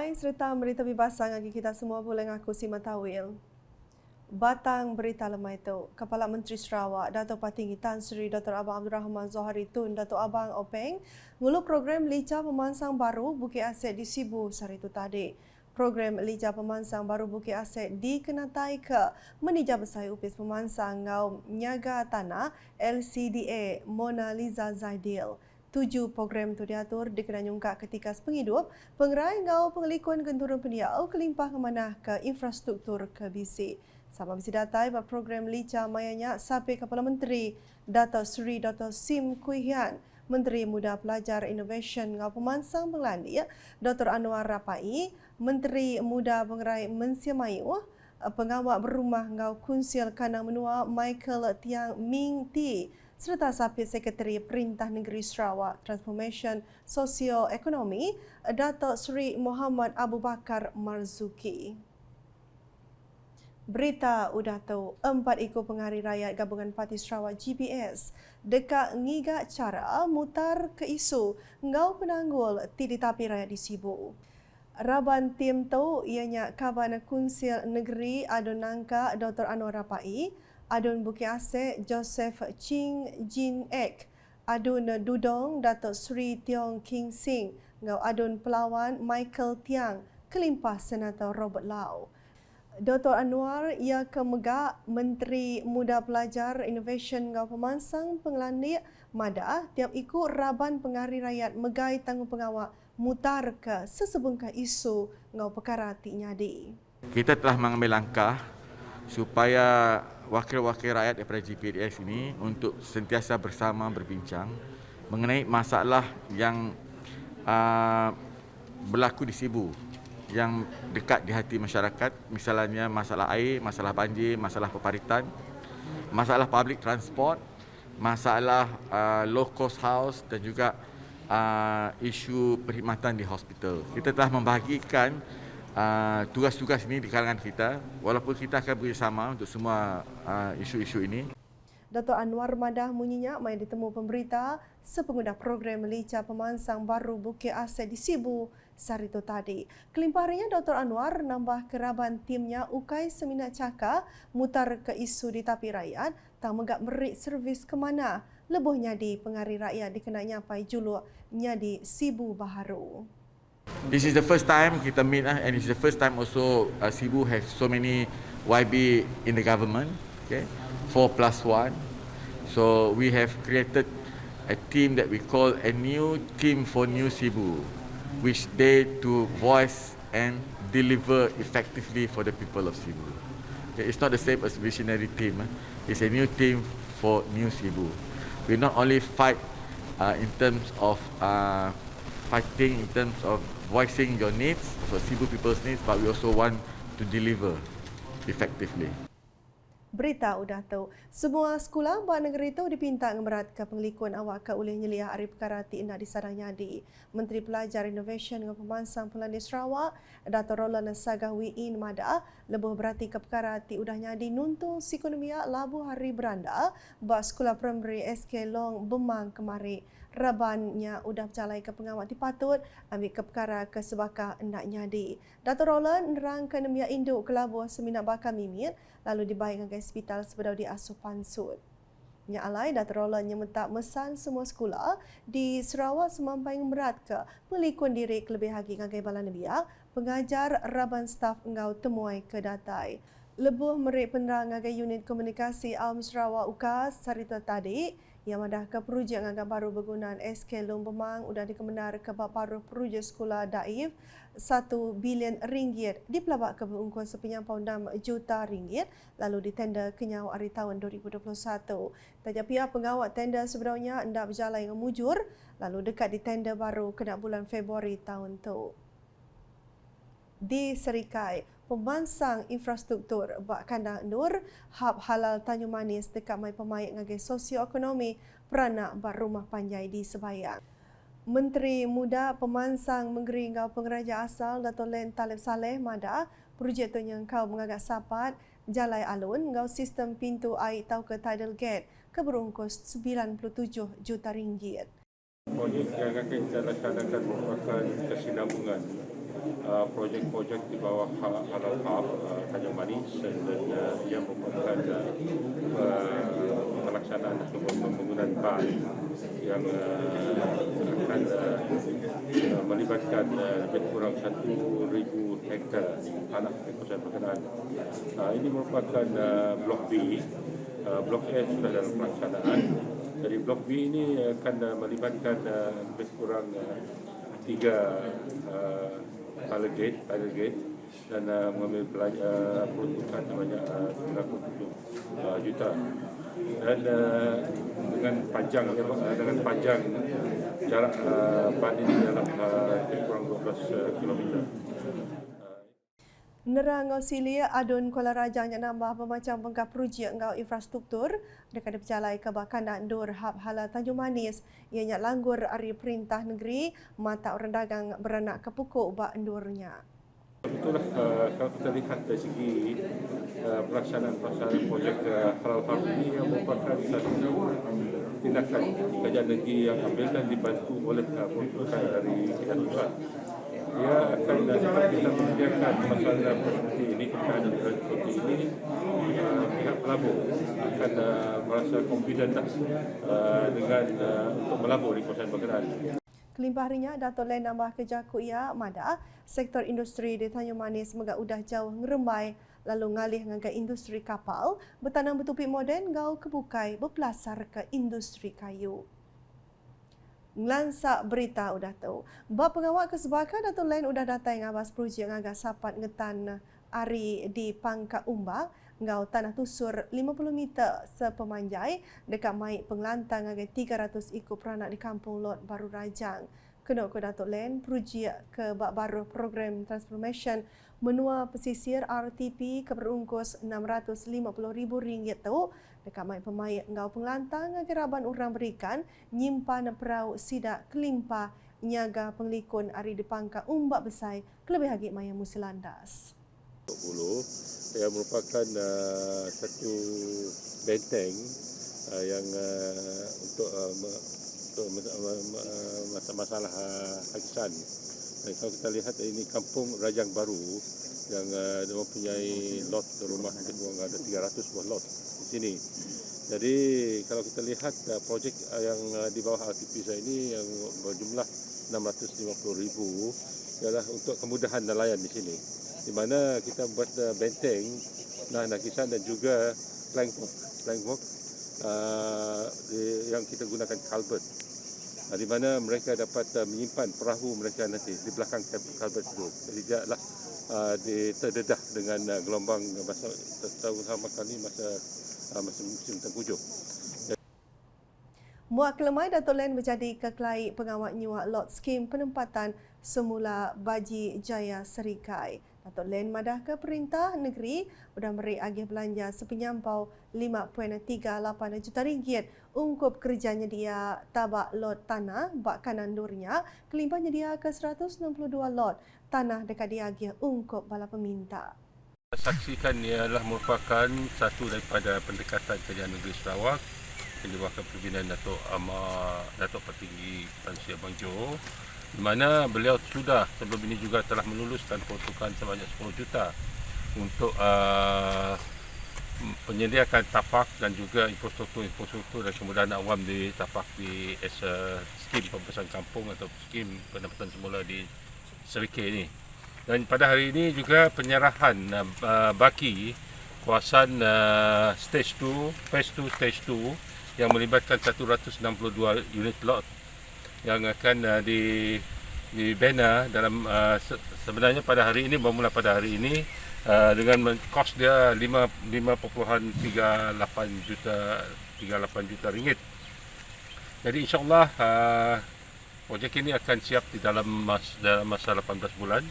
Hai, serta berita bebasa bagi kita semua boleh ngaku si Matawil. Batang berita lemah itu, Kepala Menteri Sarawak, Dato' Patinggi Tan Sri Dr. Abang Abdul Rahman Zohari Tun, Dato' Abang Openg, ngulu program Lica Pemansang Baru Bukit Aset di Sibu sehari itu tadi. Program Lica Pemansang Baru Bukit Aset dikenatai ke Menija Besar Upis Pemansang Ngau Nyaga Tanah LCDA Mona Lisa Zaidil. 7 program itu diatur dikena nyungkak ketika pengidup, pengerai ngau pengelikun genturun pendiau kelimpah kemanah ke infrastruktur ke BC. Sama bisi datai buat program Lica Mayanya sampai Kepala Menteri Dato' Sri Dr. Sim Kuihian, Menteri Muda Pelajar Innovation ngau Pemansang Penglani, Dr. Anwar Rapai, Menteri Muda Pengerai Mensiamayu, Pengawal Berumah ngau Kunsil Kanang Menua Michael Tiang Ming Ti, serta Sapit Sekretari Perintah Negeri Sarawak Transformation Sosio-Ekonomi Dato' Sri Muhammad Abu Bakar Marzuki. Berita udah tahu, 4 ekor penghari rakyat Gabungan Parti Sarawak GBS dekat ngigak cara mutar ke isu ngau penanggul ti di tapi rakyat di Sibu. Raban tim tu ianya Kaban Kunsil Negeri Adun Nangka Dr. Anwar Rapai, Adun Bukit Aset Joseph Ching Jin Ek, Adun Dudong Dato' Sri Tiong King Sing, ngau Adun Pelawan Michael Tiang, kelimpah Senator Robert Lau. Dr. Anwar ia kemegak Menteri Muda Pelajar Innovation ngau Pemansang Penglani Mada tiap ikut Raban Penghari Rakyat megai tanggung pengawal mutar ke sesebengkah isu ngau perkara ti nyadi. Kita telah mengambil langkah supaya wakil-wakil rakyat daripada GPDS ini untuk sentiasa bersama berbincang mengenai masalah yang berlaku di Sibu, yang dekat di hati masyarakat, misalnya masalah air, masalah banjir, masalah peparitan, masalah public transport, masalah low cost house dan juga isu perkhidmatan di hospital. Kita telah membahagikan tugas-tugas ini di kalangan kita, walaupun kita akan bersama untuk semua isu-isu ini. Dato' Anwar Madah munyinya mai ditemu pemberita sepengguna program Lica Pemansang Baru Bukit Aset di Sibu sarito tadi. Kelimpahannya Dr. Anwar nambah keraban timnya ukai seminat cakap mutar ke isu di tapi rakyat tak megak merik servis ke mana lebuhnya di pengari rakyat dikenanya pai juluknya di Sibu Baharu. This is the first time kita meet and it's the first time also Sibu has so many YB in the government. Okay, 4+1. So we have created a team that we call a new team for New Sibu, which they to voice and deliver effectively for the people of Sibu. Okay, it's not the same as visionary team. It's a new team for New Sibu. We not only fight in terms of fighting in terms of voicing your needs, for Sibu people's needs, but we also want to deliver effectively. Berita udah tahu, semua sekolah buat negeri itu dipinta ngemerat ke pengelikuan awak ke oleh nyeliah hari perkara ti nak disadangnya di Menteri Pelajar Innovation dengan Pemansang Penglani Sarawak Dato' Roland Sagawi In Mada lebih berarti ke perkara ti udah nyadi nuntung psikonomia labu hari beranda buat sekolah primary SK Long Bemang kemari. Rabannya udah berjalai ke pengawal dipatut ambil ke perkara ke sebakah nak nyadi. Dato' Roland nerang ke nemia induk kelabu seminat bakal mimit lalu dibaik ke hospital sebelum diasuh pansut. Nya alai Dato' Roland yang mentak mesan semua sekolah di Sarawak semampai berat ke melikun diri kelebih lagi ngagai balan biak pengajar raban staf ngau temuai ke datai. Lebuh merik penerang ngagai unit komunikasi Aum Sarawak UKAS sarita tadi yang madah ke perujuk ngagak baru bergunaan SK Long Bemang udah dikemenar ke baparuh perujuk sekolah Daif RM1 bilion di pelabak ke berungkun sepenyampau RM6 juta lalu ditender kenyau hari tahun 2021. Tajak pihak pengawal tender sebenarnya hendak berjalan dengan mujur lalu dekat di tender baru kena bulan Februari tahun tu. Di Serikai, pemansang infrastruktur Bak Kandang Nur, Hab Halal Tanjung Manis dekat mai pemaik ngagai sosioekonomi peranak Bak Rumah Panjai di Sebayang. Menteri Muda Pemansang Menggeri ngau Pengeraja Asal Dato' Len Talib Saleh Mada, projek tu yang kau mengagak sapat Jalai Alun ngau sistem pintu air tau ke tidal gate ke berungkus RM97 juta. Projek yang akan kita laksanakan merupakan kesinambungan projek-projek di bawah Halal Hub Tanjung Manis dan yang merupakan pelaksanaan ataupun pembangunan ban yang akan melibatkan lebih kurang 1,000 hektar tanah di kawasan berkenaan. Ini merupakan Blok B. Blok A sudah dalam pelaksanaan. Jadi Blok B ini akan melibatkan lebih kurang 3 pilot gate dan mengambil peruntukan sebanyak 97 juta. Dan dengan panjang jarak ban ini dalam lebih kurang 12 kilometer. Nerang Ausilia Adun Kuala Rajang yang nambah bermacam bengkak projek ngau infrastruktur dekat berjalai ke Bakanan Dur Hab Halal Tanjung Manis. Ianya langgur hari perintah negeri mata orang dagang beranak ke pokok bak endurnya. Itulah kalau kita lihat dari segi pelaksanaan projek Halal Hub ini yang merupakan satu tindakan kerajaan negeri yang ambil dan dibantu oleh peruntukan dari pihak pusat. Ia akan kita menyediakan masalah seperti ini, keadaan seperti ini, pihak pelabur akan merasa confident dengan untuk melabur di kawasan berkenaan. Kelimpah harinya, Dato' Len nambah kerja kuya mada, sektor industri di Tanjung Manis megak udah jauh ngerembai lalu ngalih ngagai industri kapal, bertanam bertupi moden gau kebukai berpelasar ke industri kayu. Ngelansak berita udah tahu. Bab pengawal kesebaka Dato' Len udah datang ngabas projek ngagak sapat ngetan ari di Pangka Umbak ngau tanah tusur 50 meter sepemanjai dekat mai penglantang ngagai 300 ikut peranak di Kampung Lot Baru Rajang. Kena ke Dato' Len projek ke bab baru program transformation menua pesisir RTP ke berungkus RM650,000 tu dekat mai pemaik ngau penglantang ngageraban orang berikan nyimpan perahu sidak kelimpah nyaga penglikun ari di Pangka Umbak Besai kelebih hagi maya musilandas. Hulu yang merupakan satu benteng yang untuk masalah hakisan. Dan kalau kita lihat ini kampung Rajang Baru yang mempunyai lot rumah ada 300 buah lot di sini. Jadi kalau kita lihat projek yang di bawah RTP ini yang berjumlah 650,000 ialah untuk kemudahan nelayan di sini. Di mana kita buat benteng, nakisan dan juga plank work yang kita gunakan culvert. Di mana mereka dapat menyimpan perahu mereka nanti di belakang culvert itu. Jadi tidaklah terdedah dengan gelombang masa terutama kali masa musim tengkujuh. Muak kelemai Dato' Len menjadi kekelai pengawal nyuak lot skim penempatan semula Baji Jaya Serikai. Dato' Len madah ke perintah negeri sudah beri agih belanja sepenyampau RM5.38 juta ungkup kerjanya dia tabak lot tanah bak kanan durnya kelimpahnya dia ke 162 lot tanah dekat dia agih ungkup bala peminta. Saksikan ialah merupakan satu daripada pendekatan kerajaan negeri Sarawak yang diwakil pimpinan Datuk Petinggi Tan Sri Abang Jo, di mana beliau sudah sebelum ini juga telah meluluskan peruntukan sebanyak 10 juta untuk penyediakan tapak dan juga infrastruktur dan kemudahan awam di tapak di skim pembebasan kampung atau skim pendapatan semula di Serikay ini. Dan pada hari ini juga penyerahan baki kawasan stage 2, phase 2 stage 2 yang melibatkan 162 unit lot yang akan dibina dalam sebenarnya pada hari ini bermula pada hari ini dengan kos dia 5.38 juta ringgit. Jadi insya-Allah projek ini akan siap di dalam masa 18 bulan.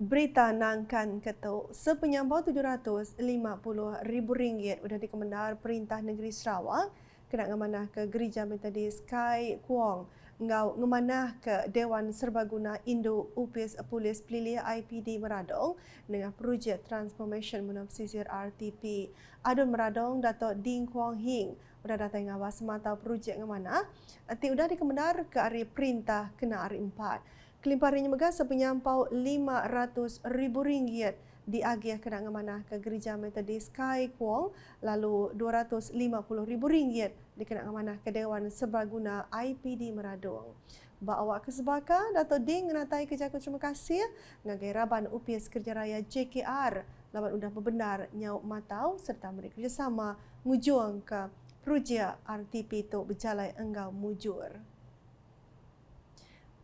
Berita nangkan ketuk sepenyambau RM750,000 sudah dikemendar Perintah Negeri Sarawak kena ngemanah ke Gereja Metodis Kai Kuong ngau ngemanah ke Dewan Serbaguna Indo Upis Polis Pelilih IPD Meradong dengan projek transformation menua pesisir RTP. Adun Meradong Dato' Ding Kuang Hing sudah datang ngawas mata projek ngemanah sudah dikemendar ke hari perintah kena hari 4. Kelimpahannya megah sepenyampau RM500,000 diagih kena ngamanah ke Gereja Metodis Kai Kuong, lalu RM250,000 dikena ngamanah ke Dewan Serbaguna IPD Meradung. Ba awak kesebaka, Dato' Ding menatai kejaku terima kasih ngagai Raban UPS Kerja Raya JKR lawan undah bebenar nyau matau serta beri kerjasama ngujung ke projek RTP tu berjalai enggau mujur.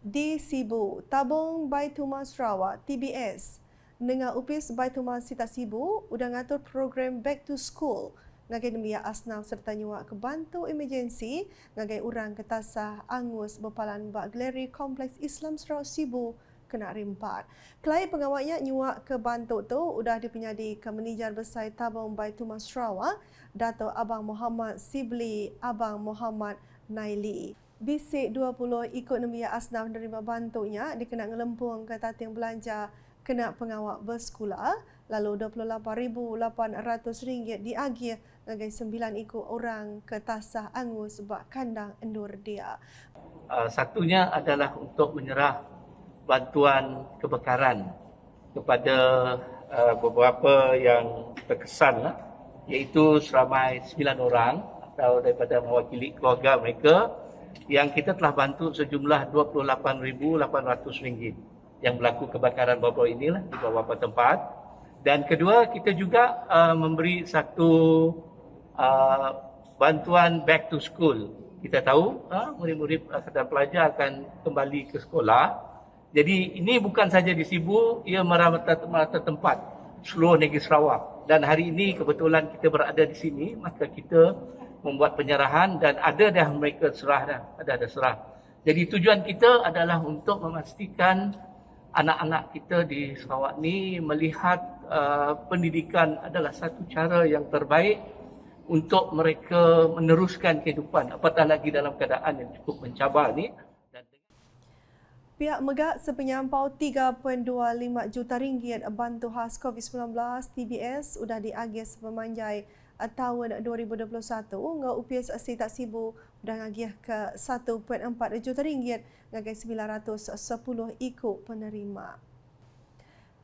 Di Sibu, Tabung Baitulmal Sarawak TBS dengan UPS Baitulmal Sita Sibu udah ngatur program Back to School ngagai demiak asnaf serta nyuak ke bantu emergensi ngagai urang ketasah angus bepalan bak Galeri Kompleks Islam Sarawak Sibu kena rimpat. Kelai pengawalnya nyuak ke bantu tu udah dipenyadi ke Manager Besar Tabung Baitulmal Sarawak, Dato' Abang Muhammad Sibli Abang Muhammad Naili. Bisik 20 ikut nembia asnaf menerima bantunya dikena ngelempung ke tating belanja kena pengawal bersekolah, lalu RM28,800 diagih ngagai 9 ikut orang ke tasah angus bak kandang endur dia. Satunya adalah untuk menyerah bantuan kebakaran kepada beberapa yang terkesan, iaitu seramai 9 orang atau daripada mewakili keluarga mereka yang kita telah bantu sejumlah RM28,800 yang berlaku kebakaran baru-baru inilah di beberapa tempat. Dan kedua, kita juga memberi satu bantuan back to school. Kita tahu murid-murid dan pelajar akan kembali ke sekolah. Jadi ini bukan saja di Sibu, ia merata tempat seluruh negeri Sarawak. Dan hari ini kebetulan kita berada di sini, maka kita membuat penyerahan dan ada dah mereka serah dah, ada serah. Jadi tujuan kita adalah untuk memastikan anak-anak kita di Sarawak ni melihat pendidikan adalah satu cara yang terbaik untuk mereka meneruskan kehidupan, apatah lagi dalam keadaan yang cukup mencabar ni. Pihak Megak sepenyampau RM3.25 juta bantu khas COVID-19 TBS sudah diagih sepemanjai tahun 2021 ngau UPS Sita Sibu sudah ngagih ke RM1.4 juta ngagai 910 ikut penerima.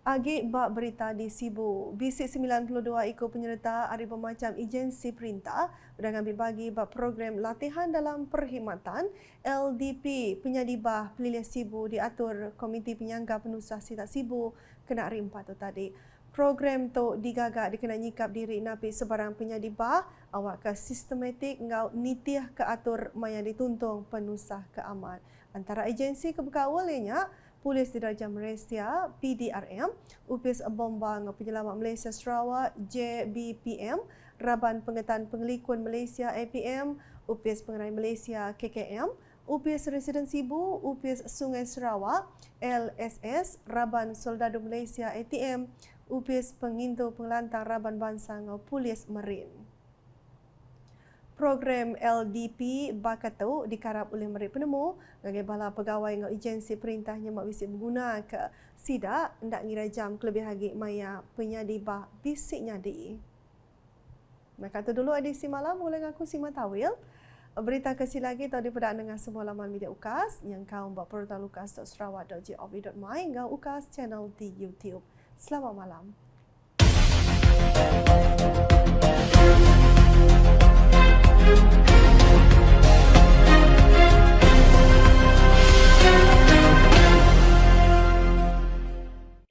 Agi bak berita di Sibu, bisik 92 ikut penyerta ada bermacam agensi perintah sudah ngambil bagi bak program latihan dalam perkhidmatan LDP penyadibah pelilih Sibu diatur Komiti Penyangga Penusah Sita Sibu kena rimpat tu tadi. Program tu digagak dikena nyikap diri napi sebarang penyadibah awak ke sistematik ngau nitiah ke atur maya dituntung penusah keaman. Antara agensi kebekawalnya Polis Diraja Malaysia PDRM, UPS Bomba ngau Penyelamat Malaysia Sarawak JBPM, Raban Pengetan Pengelikun Malaysia APM, UPS Pengerai Malaysia KKM, UPS Residen Sibu, UPS Sungai Sarawak LSS, Raban Soldadu Malaysia ATM, UPS Pengintu Pengelantang Raban Bangsa ngau Polis Marin. Program LDP Bakatau dikarap oleh Merit Penemu ngagai bala pegawai ngau agensi perintahnya mak bisik berguna ke SIDA ndak ngira jam kelebih lagi maya penyadibah bisik nyadi. Maka tu dulu edisi malam mulai ngaku si Matawil. Berita kesih lagi tadi pada dengan semua laman media UKAS yang kau buat portal ukas.sarawak.gov.my ngau UKAS channel di YouTube. Selamat malam.